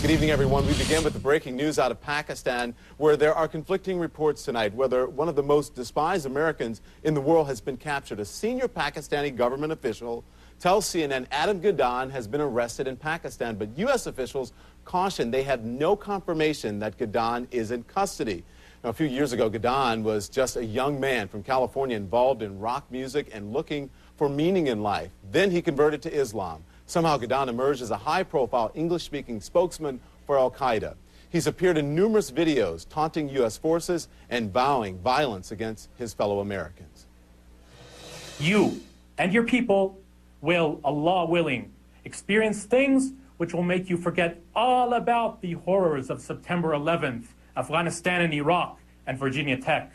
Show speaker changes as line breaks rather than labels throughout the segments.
Good evening, everyone. We begin with the breaking news out of Pakistan, where there are conflicting reports tonight whether one of the most despised Americans in the world has been captured. A senior Pakistani government official tells CNN Adam Gadahn has been arrested in Pakistan, but U.S. officials caution they have no confirmation that Gadahn is in custody. Now, a few years ago, Gadahn was just a young man from California involved in rock music and looking for meaning in life. Then he converted to Islam. Somehow, Gadahn emerged as a high-profile English-speaking spokesman for al-Qaeda. He's appeared in numerous videos taunting U.S. forces and vowing violence against his fellow Americans.
You and your people will, Allah willing, experience things which will make you forget all about the horrors of September 11th, Afghanistan and Iraq, and Virginia Tech.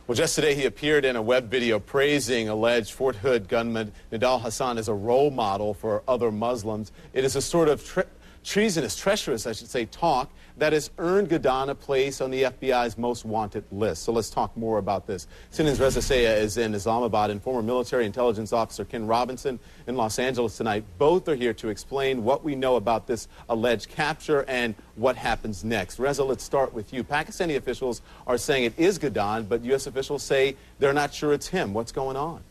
Well, just today he appeared in a web video praising alleged Fort Hood gunman Nidal Hassan as a role model for other Muslims. It is a sort of treacherous, I should say, talk that has earned Gadahn a place on the FBI's most wanted list. So let's talk more about this. CNN's Reza Sayah is in Islamabad, and former military intelligence officer Ken Robinson in Los Angeles tonight. Both are here to explain what we know about this alleged capture and what happens next. Reza, let's start with you. Pakistani officials are saying it is Gadahn, but U.S. officials say they're not sure it's him. What's going on?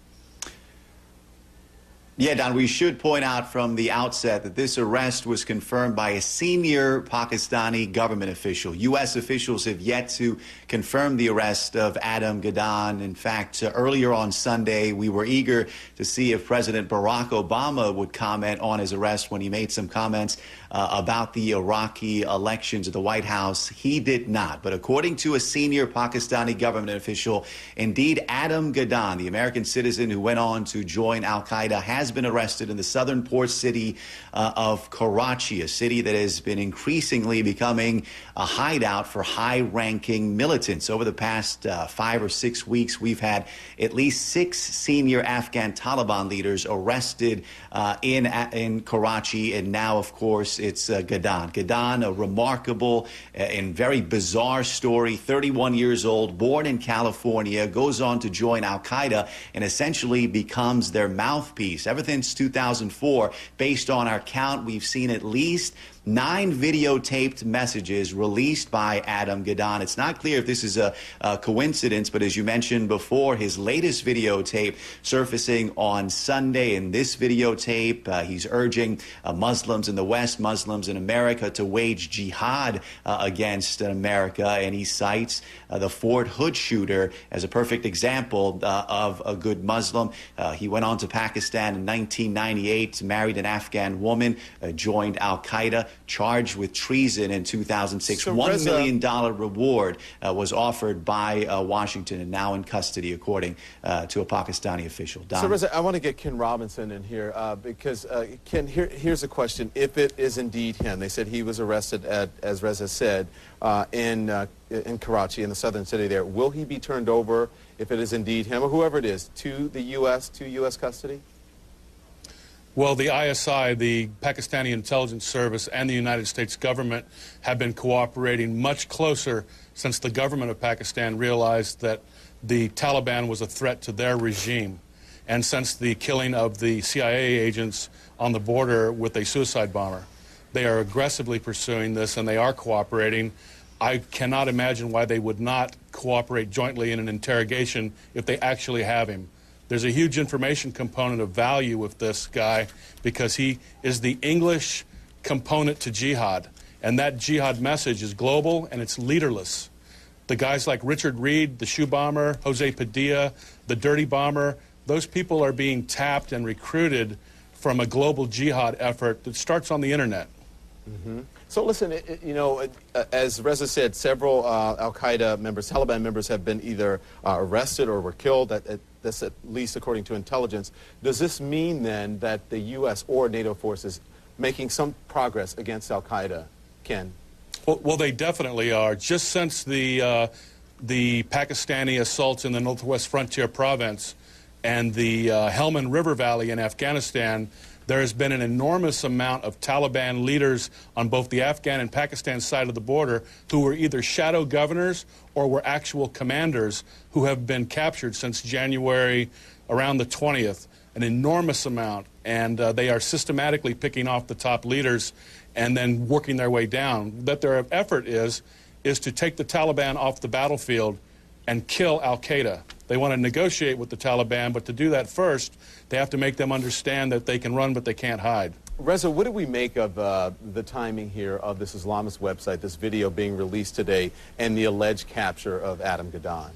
Yeah, Don, we should point out from the outset that this arrest was confirmed by a senior Pakistani government official. U.S. officials have yet to confirm the arrest of Adam Gadahn. In fact, earlier on Sunday, we were eager to see if President Barack Obama would comment on his arrest when he made some comments about the Iraqi elections at the White House. He did not. But according to a senior Pakistani government official, indeed, Adam Gadahn, the American citizen who went on to join al-Qaeda, has been arrested in the southern port city of Karachi, a city that has been increasingly becoming a hideout for high-ranking militants. Over the past 5 or 6 weeks, we've had at least 6 senior Afghan Taliban leaders arrested in Karachi, and now, of course, it's Gadahn. Gadahn, a remarkable and very bizarre story, 31 years old, born in California, goes on to join al-Qaeda and essentially becomes their mouthpiece. Ever since 2004, based on our count, we've seen at least 9 videotaped messages released by Adam Gadahn. It's not clear if this is a coincidence, but as you mentioned before, his latest videotape surfacing on Sunday. In this videotape, he's urging Muslims in the West, Muslims in America, to wage jihad against America, and he cites the Fort Hood shooter as a perfect example of a good Muslim. He went on to Pakistan in 1998, married an Afghan woman, joined al-Qaeda, charged with treason in 2006.
So
$1 million reward was offered by Washington, and now in custody, according to a Pakistani official. Don?
So, Reza, I want to get Ken Robinson in here because, Ken, here's a question. If it is indeed him, they said he was arrested at, as Reza said, in Karachi, in the southern city there. Will he be turned over, if it is indeed him, or whoever it is, to the U.S., to U.S. custody?
Well, the ISI, the Pakistani Intelligence Service, and the United States government have been cooperating much closer since the government of Pakistan realized that the Taliban was a threat to their regime, and since the killing of the CIA agents on the border with a suicide bomber. They are aggressively pursuing this, and they are cooperating. I cannot imagine why they would not cooperate jointly in an interrogation if they actually have him. There's a huge information component of value with this guy because he is the English component to jihad, and that jihad message is global and it's leaderless. The guys like Richard Reed, the shoe bomber, Jose Padilla, the dirty bomber, those people are being tapped and recruited from a global jihad effort that starts on the internet.
Mm-hmm. So listen, you know, as Reza said, several al-Qaeda members, Taliban members have been either arrested or were killed. That's at least according to intelligence. Does this mean then that the U.S. or NATO forces making some progress against al-Qaeda, Ken?
Well, they definitely are. Just since the Pakistani assaults in the Northwest Frontier Province and the Helmand River Valley in Afghanistan, there has been an enormous amount of Taliban leaders on both the Afghan and Pakistan side of the border who were either shadow governors or were actual commanders who have been captured since January around the 20th. An enormous amount and they are systematically picking off the top leaders and then working their way down. That their effort is to take the Taliban off the battlefield and kill al-Qaeda. They want to negotiate with the Taliban, but to do that first, they have to make them understand that they can run, but they can't hide.
Reza, what do we make of the timing here of this Islamist website, this video being released today, and the alleged capture of Adam Gadahn?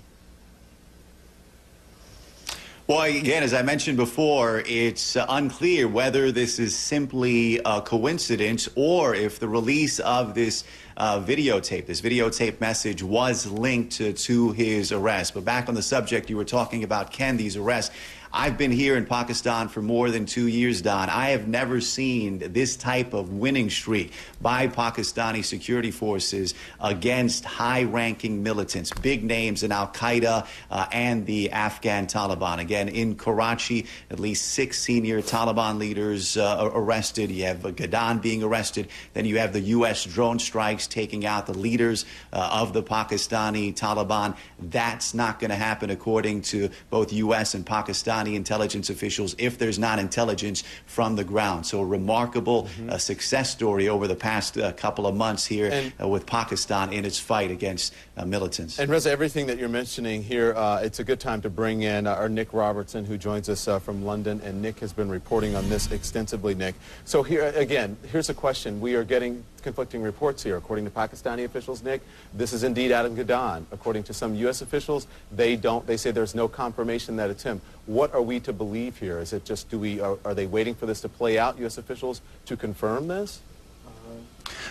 Well, again, as I mentioned before, it's unclear whether this is simply a coincidence or if the release of this videotape message was linked to his arrest. But back on the subject, you were talking about, Ken, these arrests. I've been here in Pakistan for more than 2 years, Don. I have never seen this type of winning streak by Pakistani security forces against high-ranking militants, big names in al-Qaeda and the Afghan Taliban. Again, in Karachi, at least 6 senior Taliban leaders arrested. You have Gadahn being arrested. Then you have the U.S. drone strikes taking out the leaders of the Pakistani Taliban. That's not going to happen, according to both U.S. and Pakistani intelligence officials, if there's not intelligence from the ground. So a remarkable success story over the past couple of months here with Pakistan in its fight against militants.
And Reza, everything that you're mentioning here, it's a good time to bring in our Nick Robertson, who joins us from London, and Nick has been reporting on this extensively, Nick. So here, again, here's a question. We are getting conflicting reports here. According to Pakistani officials, Nick, this is indeed Adam Gadahn. According to some U.S. officials, they say there's no confirmation that it's him. What are we to believe here? Is it just, are they waiting for this to play out, U.S. officials, to confirm this?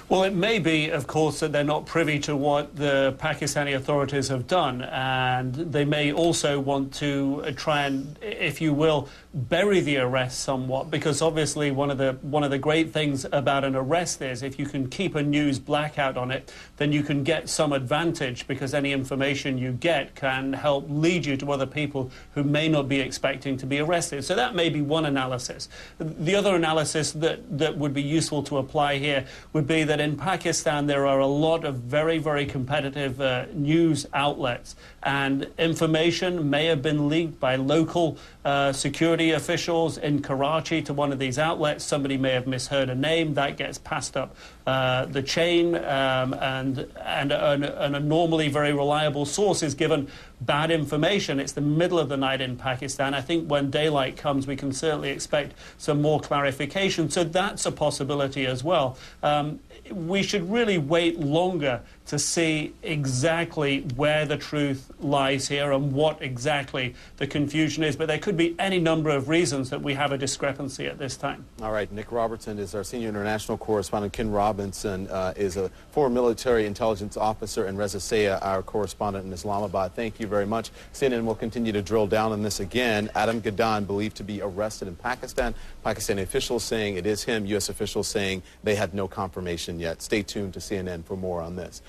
Well, it may be, of course, that they're not privy to what the Pakistani authorities have done, and they may also want to try and, if you will, bury the arrest somewhat, because obviously one of the great things about an arrest is if you can keep a news blackout on it, then you can get some advantage, because any information you get can help lead you to other people who may not be expecting to be arrested. So that may be one analysis. The other analysis that would be useful to apply here would be that in Pakistan there are a lot of very, very competitive news outlets, and information may have been leaked by local security officials in Karachi to one of these outlets. Somebody may have misheard a name. That gets passed up the chain, and a normally very reliable source is given bad information. It's the middle of the night in Pakistan. I think when daylight comes, we can certainly expect some more clarification. So that's a possibility as well. We should really wait longer to see exactly where the truth lies here and what exactly the confusion is. But there could be any number of reasons that we have a discrepancy at this time.
All right, Nick Robertson is our senior international correspondent. Ken Robinson is a former military intelligence officer, and Reza Sayah, our correspondent in Islamabad. Thank you very much. CNN will continue to drill down on this again. Adam Gadahn believed to be arrested in Pakistan. Pakistani officials saying it is him. U.S. officials saying they had no confirmation yet. Stay tuned to CNN for more on this.